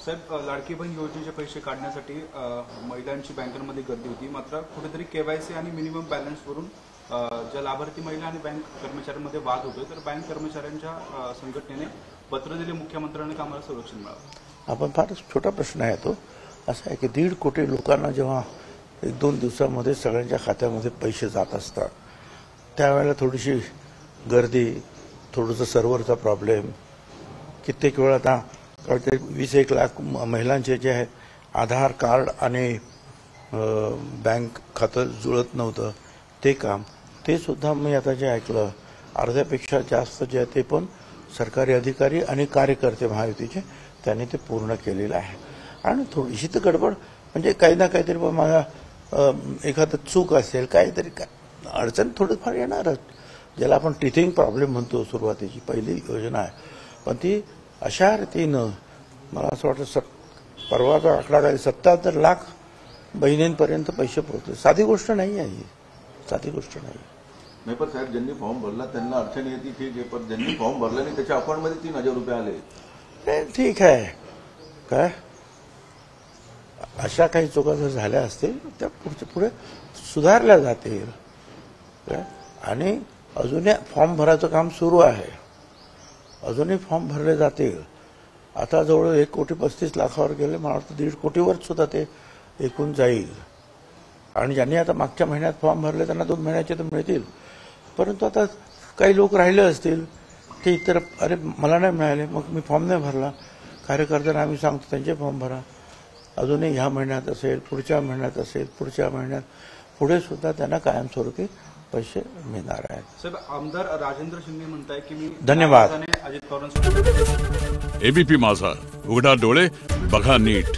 साहेब, लाडकी बहीण योजनेचे पैसे काढण्यासाठी महिलांची बँकांमध्ये गर्दी होती, मात्र कुठेतरी केवायसी आणि मिनिमम बॅलन्सवरून ज्या लाभार्थी महिला आणि बँक कर्मचाऱ्यांमध्ये वाद होतोय, तर बँक कर्मचाऱ्यांच्या संघटनेने पत्र दिले मुख्यमंत्र्यांना की आम्हाला संरक्षण मिळावं. आपण फार छोटा प्रश्न आहे तो. असा आहे की 1.5 कोटी लोकांना जेव्हा 1-2 दिवसामध्ये सगळ्यांच्या खात्यामध्ये पैसे जात असतात, त्यावेळेला थोडीशी गर्दी, थोडंसं सर्व्हरचा प्रॉब्लेम, कित्येक वेळा आता 20-1 लाख महिलांचे जे आहे आधार कार्ड आणि बँक खातं जुळत नव्हतं ते काम, ते सुद्धा मी आता जे ऐकलं अर्ध्यापेक्षा जास्त जे आहे ते पण सरकारी अधिकारी आणि कार्यकर्ते महायुतीचे त्यांनी ते पूर्ण केलेलं आहे. आणि थोडीशी तर गडबड म्हणजे काही ना काहीतरी माझा एखादं चूक असेल, काहीतरी अडचण थोडंफार येणारच, ज्याला आपण टीथिंग प्रॉब्लेम म्हणतो. सुरुवातीची पहिली योजना आहे, पण ती अशा रीतीनं मला असं वाटतं परवाचा आकडा काय 77 लाख बहिणींपर्यंत पैसे पोहोचले. साधी गोष्ट नाही आहे ही, साधी गोष्ट नाही. पण साहेब, ज्यांनी फॉर्म भरला त्यांना अडचण येते ठीक आहे, पण ज्यांनी फॉर्म भरला नाही त्याच्या अकाउंटमध्ये 3000 रुपये आले. ठीक आहे, काय अशा काही चुका जर झाल्या असतील त्या पुढे सुधारल्या जातील. आणि अजूनही फॉर्म भरायचं काम सुरू आहे, अजूनही फॉर्म भरले जातील. आता जवळ 1,35,00,000 गेले, मला वाटतं 1.5 कोटीवर सुद्धा ते एकूण जाईल. आणि ज्यांनी आता मागच्या महिन्यात फॉर्म भरले त्यांना 2 महिन्याचे तर मिळतील. परंतु आता काही लोक राहिले असतील ते इतर, अरे मला नाही मिळाले, मग मी फॉर्म नाही भरला. कार्यकर्त्यांना आम्ही सांगतो त्यांचे फॉर्म भरा. अजूनही ह्या महिन्यात असेल, पुढच्या महिन्यात असेल, पुढच्या महिन्यात, पुढे सुद्धा त्यांना कायमस्वरूपी पैसे मिळणार आहेत. साहेब, आमदार राजेंद्र शिंदे म्हणताय की मी धन्यवाद. अजित पवारांसोबत एबीपी माझा, उघडा डोळे बघा नीट.